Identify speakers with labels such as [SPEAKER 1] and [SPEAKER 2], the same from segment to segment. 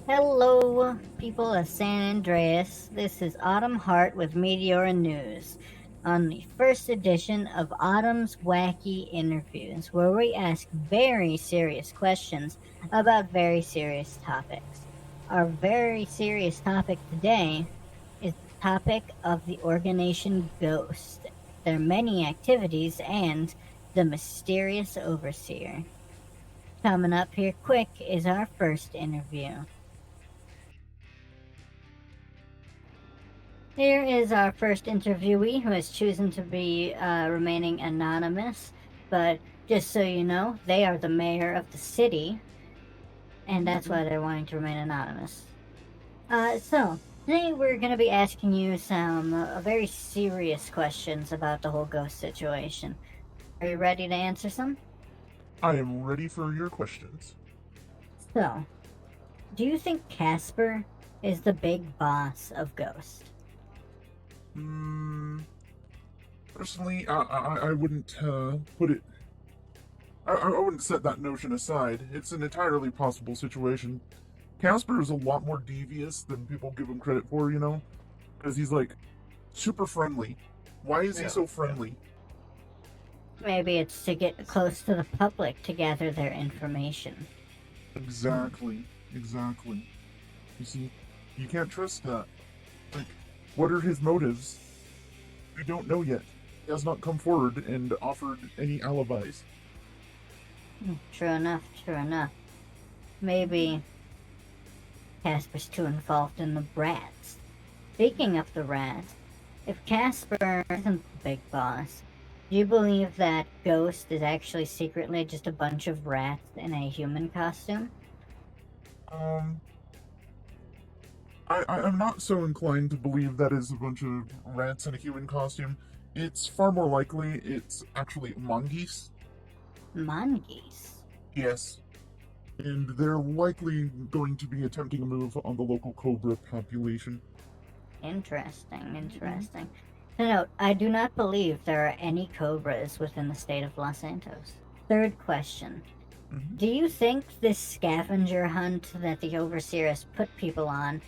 [SPEAKER 1] Hello, people of San Andreas. This is Autumn Hart with Meteor and News on the first edition of Autumn's Wacky Interviews, where we ask very serious questions about very serious topics. Our very serious topic today is the topic of the organization Ghost, their many activities, and the mysterious overseer. Coming up here quick is our first interview. Here is our first interviewee who has chosen to be remaining anonymous, but just so you know, they are the mayor of the city, and that's why they're wanting to remain anonymous. So, today we're going to be asking you some very serious questions about the whole ghost situation. Are you ready to answer some?
[SPEAKER 2] I am ready for your questions.
[SPEAKER 1] So, do you think Casper is the big boss of Ghost?
[SPEAKER 2] Hmm. Personally, I wouldn't put it. I wouldn't set that notion aside. It's an entirely possible situation. Casper is a lot more devious than people give him credit for, because he's like super friendly. Why is he so friendly?
[SPEAKER 1] Maybe it's to get close to the public to gather their information.
[SPEAKER 2] Exactly, exactly. You see, you can't trust that. Like, what are his motives? We don't know yet. He has not come forward and offered any alibis.
[SPEAKER 1] True enough, true enough. Maybe Casper's too involved in the rats. Speaking of the rats, if Casper isn't the big boss, do you believe that Ghost is actually secretly just a bunch of rats in a human costume?
[SPEAKER 2] Um, I'm not so inclined to believe that is a bunch of rats in a human costume. It's far more likely it's actually mongoose.
[SPEAKER 1] Monkeys.
[SPEAKER 2] Yes. And they're likely going to be attempting a move on the local cobra population.
[SPEAKER 1] Interesting, interesting. To note, I do not believe there are any cobras within the state of Los Santos. Third question.
[SPEAKER 2] Mm-hmm.
[SPEAKER 1] Do you think this scavenger hunt that the Overseer has put people on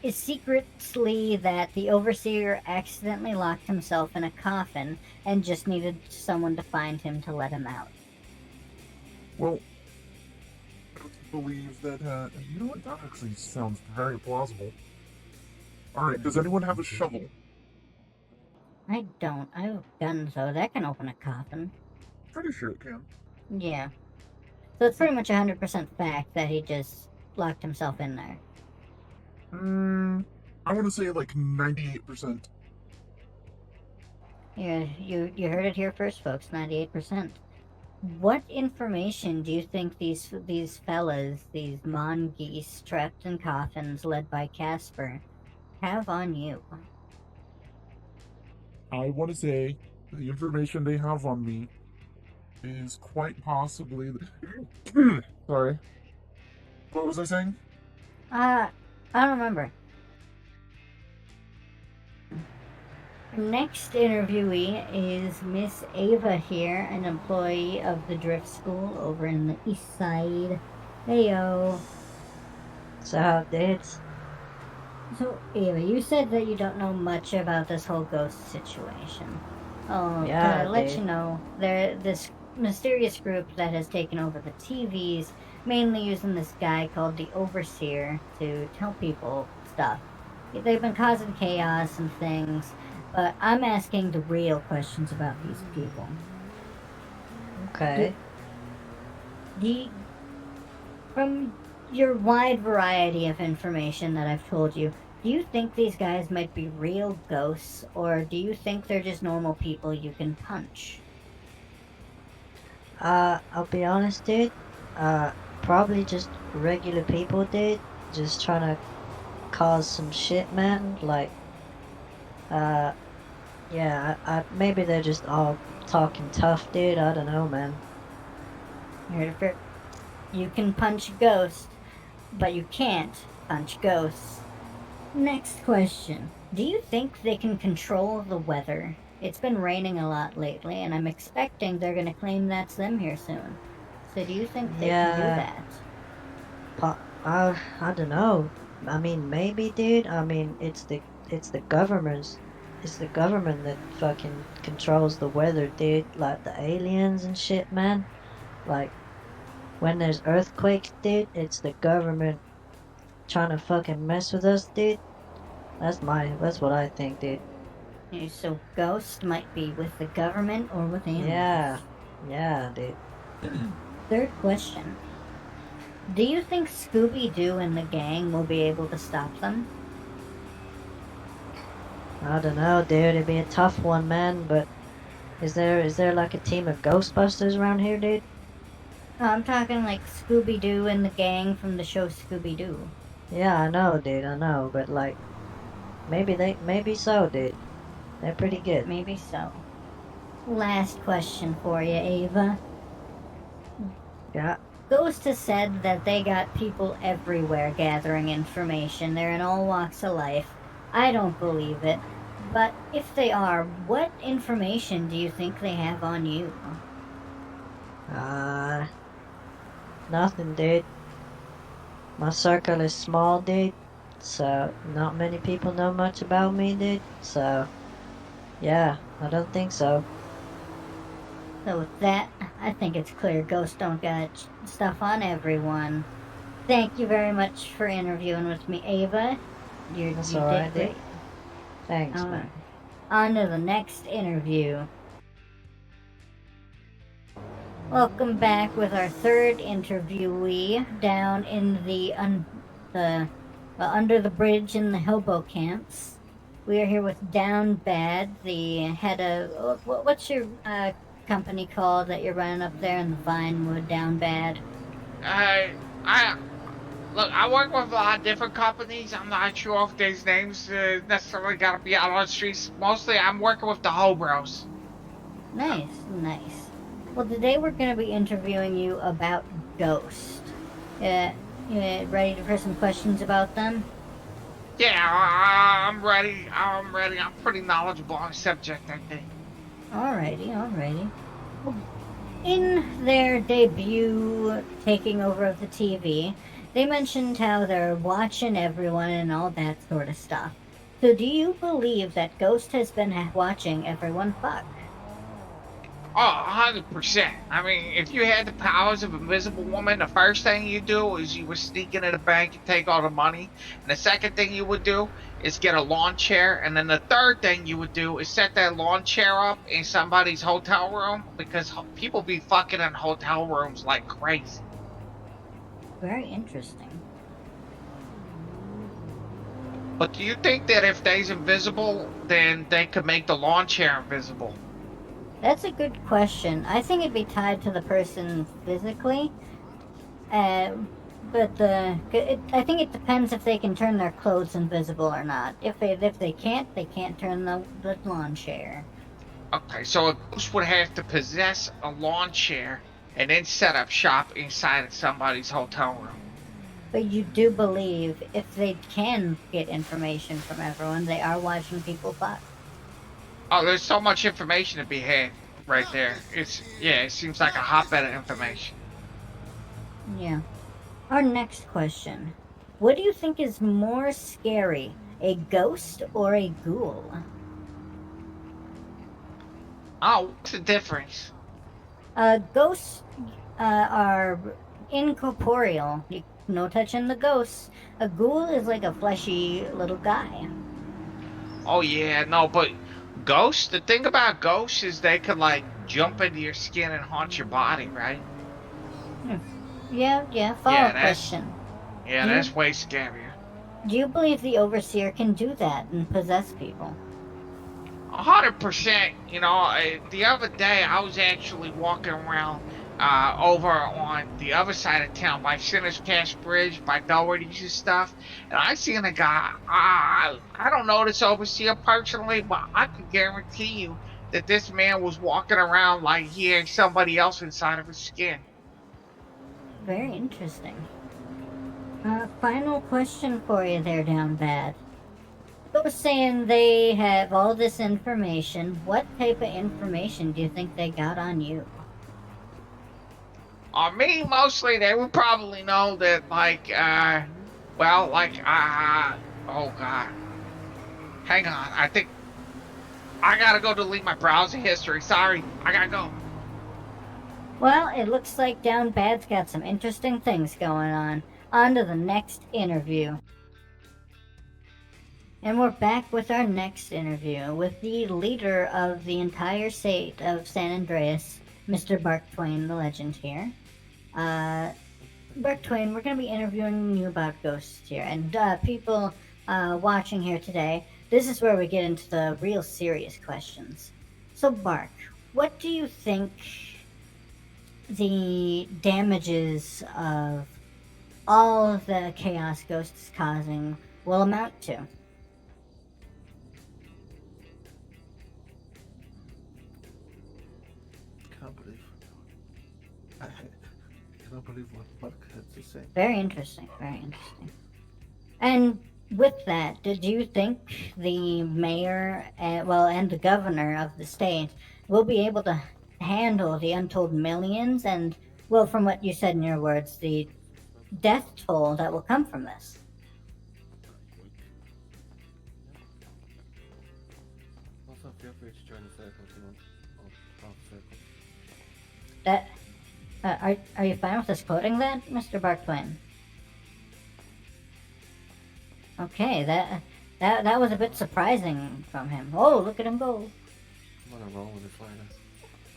[SPEAKER 1] is secretly that the Overseer accidentally locked himself in a coffin and just needed someone to find him to let him out?
[SPEAKER 2] Well, I believe that, you know what? That actually sounds very plausible. Alright, does anyone have a shovel?
[SPEAKER 1] I don't. I have guns, though. That can open a coffin.
[SPEAKER 2] Pretty sure it can.
[SPEAKER 1] Yeah. So it's pretty much 100% fact that he just locked himself in there.
[SPEAKER 2] I want to say like 98%.
[SPEAKER 1] Yeah, you heard it here first, folks. 98%. What information do you think these fellas, these mongoose trapped in coffins led by Casper, have on you?
[SPEAKER 2] I want to say the information they have on me is quite possibly. Sorry. What was I saying?
[SPEAKER 1] I don't remember. Next interviewee is Miss Ava here, an employee of the Drift School over in the East Side. Heyo.
[SPEAKER 3] So, dudes,
[SPEAKER 1] So, Ava, you said that you don't know much about this whole ghost situation. Oh,
[SPEAKER 3] yeah,
[SPEAKER 1] to let you
[SPEAKER 3] dude.
[SPEAKER 1] know, this mysterious group that has taken over the TVs, mainly using this guy called the Overseer to tell people stuff. They've been causing chaos and things, but I'm asking the real questions about these people. Do,
[SPEAKER 3] Okay.
[SPEAKER 1] do from your wide variety of information that I've told you, do you think these guys might be real ghosts, or do you think they're just normal people you can punch?
[SPEAKER 3] I'll be honest, dude. Probably just regular people, dude. Just trying to cause some shit, man. Like, uh, yeah, maybe they're just all talking tough, dude. I don't know, man.
[SPEAKER 1] You can punch ghosts, but you can't punch ghosts. Next question. Do you think they can control the weather? It's been raining a lot lately, and I'm expecting they're going to claim that's them here soon. So do you think they can do
[SPEAKER 3] Yeah,
[SPEAKER 1] that?
[SPEAKER 3] I don't know. I mean, maybe, dude. I mean, it's the government that fucking controls the weather, dude. Like the aliens and shit, man. Like when there's earthquakes, dude, it's the government trying to fucking mess with us, dude. That's what I think, dude.
[SPEAKER 1] So ghosts might be with the government or with
[SPEAKER 3] Yeah,
[SPEAKER 1] aliens.
[SPEAKER 3] yeah, dude.
[SPEAKER 1] Third question. Do you think Scooby Doo and the gang will be able to stop them?
[SPEAKER 3] I don't know, dude. It'd be a tough one, man. But is there like a team of Ghostbusters around here, dude?
[SPEAKER 1] I'm talking like Scooby Doo and the gang from the show Scooby Doo.
[SPEAKER 3] Yeah, I know, dude. I know, but like maybe so, dude. They're pretty good.
[SPEAKER 1] Maybe so. Last question for you, Ava.
[SPEAKER 3] Yeah.
[SPEAKER 1] Ghost has said that they got people everywhere gathering information. They're in all walks of life. I don't believe it. But if they are, what information do you think they have on you?
[SPEAKER 3] Uh, Nothing, dude. My circle is small, dude. So not many people know much about me, dude. So yeah, I don't think so.
[SPEAKER 1] So with that, I think it's clear ghosts don't got stuff on everyone. Thank you very much for interviewing with me, Ava.
[SPEAKER 3] That's
[SPEAKER 1] You
[SPEAKER 3] all
[SPEAKER 1] did
[SPEAKER 3] right, dude.
[SPEAKER 1] great.
[SPEAKER 3] Thanks,
[SPEAKER 1] All right.
[SPEAKER 3] man.
[SPEAKER 1] On to the next interview. Welcome back with our third interviewee down in the under the bridge in the hobo camps. We are here with Down Bad, the head of what's your company called that you're running up there in the Vinewood, Down Bad?
[SPEAKER 4] I look. I work with a lot of different companies. I'm not sure if these names necessarily got to be out on the streets. Mostly, I'm working with the Hobros.
[SPEAKER 1] Nice, nice. Well, today we're going to be interviewing you about Ghost. You ready for some questions about them?
[SPEAKER 4] Yeah, I'm ready. I'm ready. I'm pretty knowledgeable on the subject, I think.
[SPEAKER 1] Alrighty, alrighty. Well, in their debut taking over of the TV, they mentioned how they're watching everyone and all that sort of stuff. So, do you believe that Ghost has been watching everyone fuck?
[SPEAKER 4] Oh, 100%. I mean, if you had the powers of Invisible Woman, the first thing you do is you would sneak into the bank and take all the money. And the second thing you would do is get a lawn chair. And then the third thing you would do is set that lawn chair up in somebody's hotel room because people be fucking in hotel rooms like crazy.
[SPEAKER 1] Very interesting.
[SPEAKER 4] But do you think that if they's invisible, then they could make the lawn chair invisible?
[SPEAKER 1] That's a good question. I think it'd be tied to the person physically. But I think it depends if they can turn their clothes invisible or not. If they can't, they can't turn the lawn chair.
[SPEAKER 4] Okay, so a ghost would have to possess a lawn chair and then set up shop inside of somebody's hotel room.
[SPEAKER 1] But you do believe if they can get information from everyone, they are watching people fuck.
[SPEAKER 4] Oh, there's so much information to be had right there. It seems like a hotbed of information.
[SPEAKER 1] Yeah. Our next question. What do you think is more scary, a ghost or a ghoul?
[SPEAKER 4] Oh, what's the difference?
[SPEAKER 1] Ghosts are incorporeal. No touching the ghosts. A ghoul is like a fleshy little guy.
[SPEAKER 4] Oh yeah, no, but ghosts. The thing about ghosts is they could like jump into your skin and haunt your body, right?
[SPEAKER 1] Hmm. Yeah, yeah.
[SPEAKER 4] Yeah,
[SPEAKER 1] Follow-up question.
[SPEAKER 4] yeah,
[SPEAKER 1] Do
[SPEAKER 4] that's
[SPEAKER 1] you
[SPEAKER 4] way scarier.
[SPEAKER 1] do you believe the overseer can do that and possess people?
[SPEAKER 4] 100%. The other day I was actually walking around over on the other side of town by Sinner's Cash Bridge, by Doherty's and stuff, and I seen a guy. I don't know this overseer personally, but I can guarantee you that this man was walking around like he had somebody else inside of his skin.
[SPEAKER 1] Very interesting. Final question for you there, Down Bad. Those saying they have all this information. What type of information do you think they got on you?
[SPEAKER 4] On me, mostly, they would probably know that, well, oh God. Hang on. I think I gotta go delete my browser history. Sorry. I gotta go.
[SPEAKER 1] Well, it looks like Down Bad's got some interesting things going on. On to the next interview. And we're back with our next interview with the leader of the entire state of San Andreas, Mr. Bark Twain, the legend here. Bark Twain, we're going to be interviewing you about ghosts here. And people watching here today, this is where we get into the real serious questions. So, Bark, what do you think the damages of all of the chaos ghosts causing will amount to?
[SPEAKER 5] Can't believe. I cannot believe what Mark had to say.
[SPEAKER 1] Very interesting, very interesting. And with that, did you think the mayor, and the governor of the state will be able to handle the untold millions and, well, from what you said in your words, the death toll that will come from this?
[SPEAKER 5] Also, feel free to join the circle if you want. Or half circle.
[SPEAKER 1] That, are you fine with us quoting that, Mr. Bark Twain? Okay, that was a bit surprising from him. Oh, look at him go.
[SPEAKER 5] I'm on a roll with this later.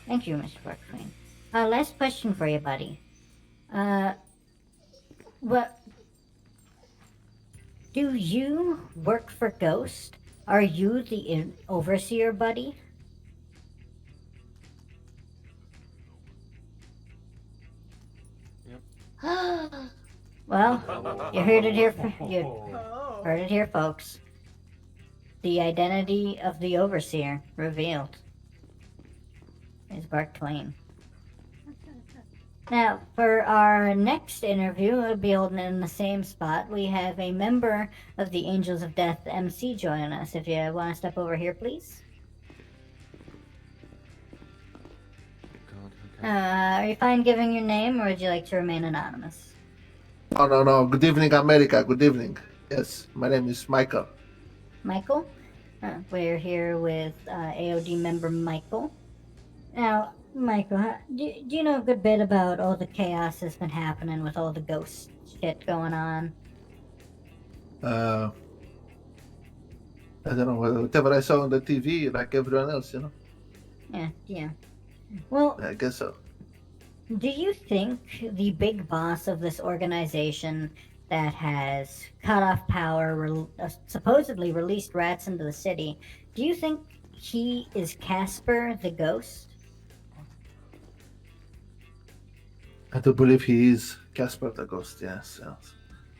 [SPEAKER 1] Thank you, Mr. Bark Twain. Last question for you, buddy. What do you work for Ghost? Are you the overseer, buddy?
[SPEAKER 5] Yep.
[SPEAKER 1] Well, you heard it here. You heard it here, folks. The identity of the overseer revealed is Bark Twain. Now, for our next interview, it'll be holding in the same spot. We have a member of the Angels of Death MC joining us. If you want to step over here, please.
[SPEAKER 5] God, okay.
[SPEAKER 1] Are you fine giving your name, or would you like to remain anonymous?
[SPEAKER 5] Oh, no. Good evening, America. Good evening. Yes, my name is Michael.
[SPEAKER 1] Michael? We're here with AOD member Michael. Now, Michael, do you know a good bit about all the chaos that's been happening with all the ghost shit going on?
[SPEAKER 5] I don't know, whatever I saw on the TV, like everyone else,
[SPEAKER 1] Yeah. Well,
[SPEAKER 5] I guess so.
[SPEAKER 1] do you think the big boss of this organization that has cut off power, supposedly released rats into the city, do you think he is Casper the ghost?
[SPEAKER 5] I do believe he is Casper the Ghost, yes.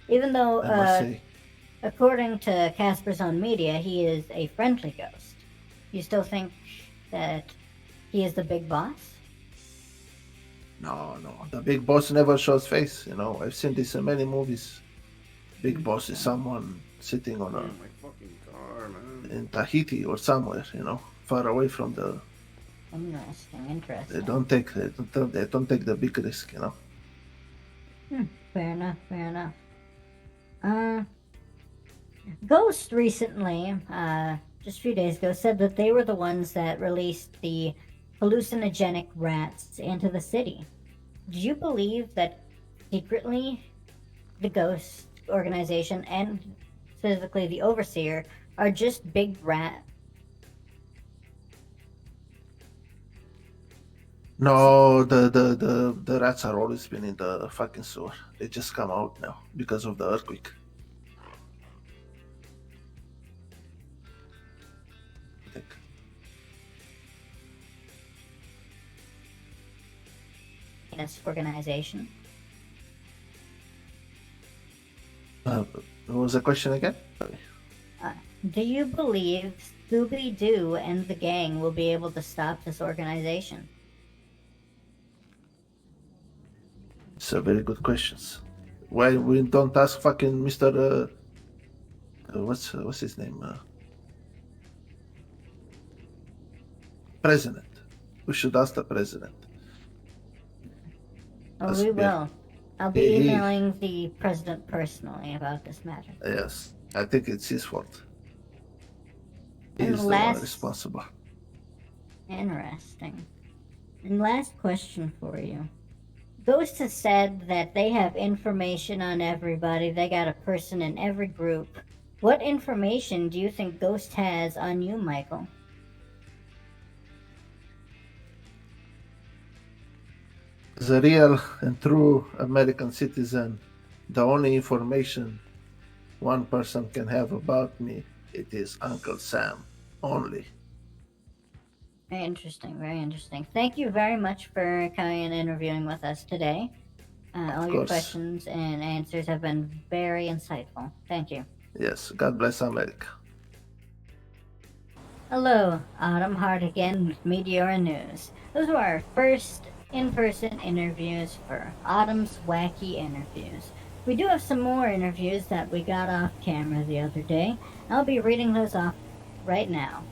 [SPEAKER 1] Even though,
[SPEAKER 5] I must say.
[SPEAKER 1] according to Casper's own media, he is a friendly ghost. You still think that he is the big boss?
[SPEAKER 5] No. The big boss never shows face, I've seen this in many movies. Big boss is someone sitting on
[SPEAKER 6] my fucking car, man.
[SPEAKER 5] in Tahiti or somewhere, far away from the.
[SPEAKER 1] Interesting.
[SPEAKER 5] They don't take the big risk,
[SPEAKER 1] Fair enough. Ghost recently, just a few days ago, said that they were the ones that released the hallucinogenic rats into the city. Do you believe that secretly the Ghost organization and specifically the Overseer are just big rat?
[SPEAKER 5] No, the rats are always been in the fucking sewer. They just come out now because of the earthquake. I think.
[SPEAKER 1] This organization.
[SPEAKER 5] What was the question again? Sorry.
[SPEAKER 1] Do you believe Scooby-Doo and the gang will be able to stop this organization?
[SPEAKER 5] It's a very good questions. Why we don't ask fucking Mr. What's his name? President. We should ask the president.
[SPEAKER 1] Oh,
[SPEAKER 5] That's
[SPEAKER 1] we
[SPEAKER 5] yeah.
[SPEAKER 1] will. I'll be
[SPEAKER 5] He,
[SPEAKER 1] emailing the president personally about this matter.
[SPEAKER 5] yes, I think it's his fault. He
[SPEAKER 1] And
[SPEAKER 5] is the one
[SPEAKER 1] last,
[SPEAKER 5] responsible.
[SPEAKER 1] interesting. And last question for you. Ghost has said that they have information on everybody. They got a person in every group. What information do you think Ghost has on you, Michael?
[SPEAKER 5] As a real and true American citizen, the only information one person can have about me, it is Uncle Sam only.
[SPEAKER 1] Very interesting, very interesting. Thank you very much for coming and interviewing with us today. All
[SPEAKER 5] Of
[SPEAKER 1] your
[SPEAKER 5] course.
[SPEAKER 1] questions and answers have been very insightful. Thank you.
[SPEAKER 5] Yes, God bless America.
[SPEAKER 1] Hello, Autumn Hart again with Meteor News. Those were our first in-person interviews for Autumn's Wacky Interviews. We do have some more interviews that we got off camera the other day. I'll be reading those off right now.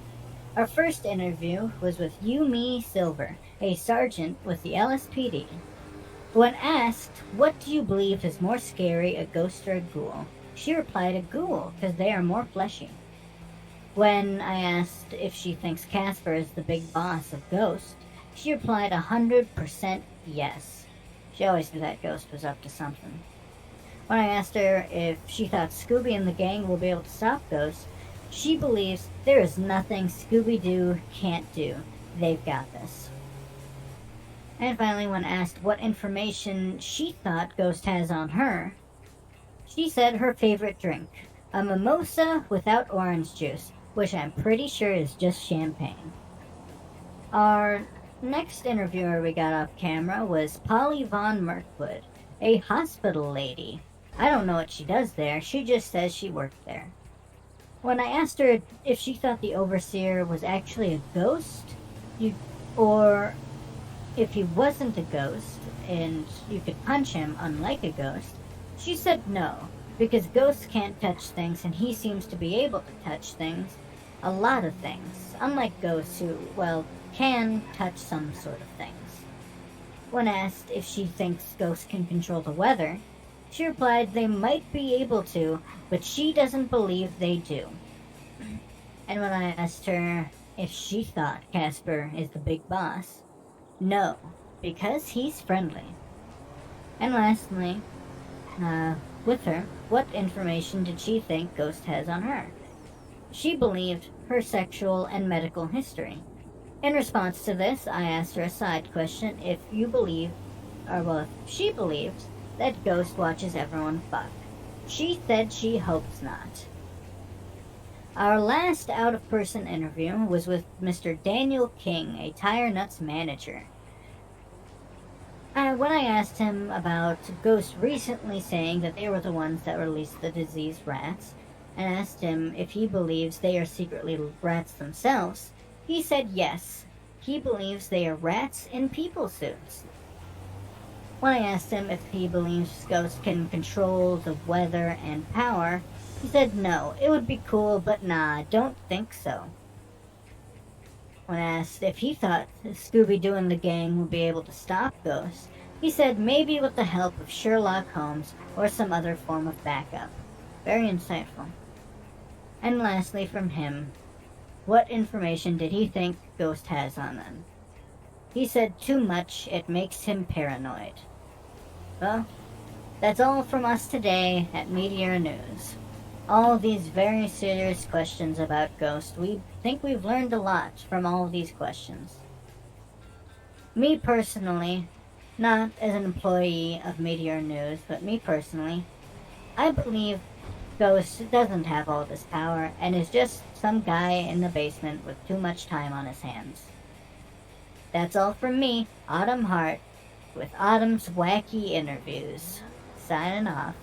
[SPEAKER 1] Our first interview was with Yumi Silver, a sergeant with the LSPD. When asked, what do you believe is more scary, a ghost or a ghoul? She replied, a ghoul, because they are more fleshy. When I asked if she thinks Casper is the big boss of Ghost, she replied 100% yes. She always knew that Ghost was up to something. When I asked her if she thought Scooby and the gang will be able to stop Ghost, she believes there is nothing Scooby-Doo can't do. They've got this. And finally, when asked what information she thought Ghost has on her, she said her favorite drink, a mimosa without orange juice, which I'm pretty sure is just champagne. Our next interviewer we got off camera was Polly Von Mirkwood, a hospital lady. I don't know what she does there, she just says she worked there. When I asked her if she thought the overseer was actually a ghost, or if he wasn't a ghost and you could punch him unlike a ghost, she said no, because ghosts can't touch things and he seems to be able to touch things, a lot of things, unlike ghosts who, well, can touch some sort of things. When asked if she thinks ghosts can control the weather, she replied they might be able to, but she doesn't believe they do. And when I asked her if she thought Casper is the big boss, no, because he's friendly. And lastly, with her, what information did she think Ghost has on her? She believed her sexual and medical history. In response to this, I asked her a side question if you believe, or well, if she believes that Ghost watches everyone fuck. She said she hopes not. Our last out-of-person interview was with Mr. Daniel King, a Tire Nuts manager. When I asked him about Ghost recently saying that they were the ones that released the diseased rats, and asked him if he believes they are secretly rats themselves, he said yes. He believes they are rats in people suits. When I asked him if he believes Ghost can control the weather and power, he said no, it would be cool, but nah, don't think so. When asked if he thought Scooby-Doo and the gang would be able to stop Ghost, he said maybe with the help of Sherlock Holmes or some other form of backup. Very insightful. And lastly from him, what information did he think Ghost has on them? He said too much, it makes him paranoid. Well, that's all from us today at Meteor News. All these very serious questions about Ghost, we think we've learned a lot from all of these questions. Me personally, not as an employee of Meteor News, but me personally, I believe Ghost doesn't have all this power and is just some guy in the basement with too much time on his hands. That's all from me, Autumn Hart, with Autumn's Wacky Interviews. Signing off.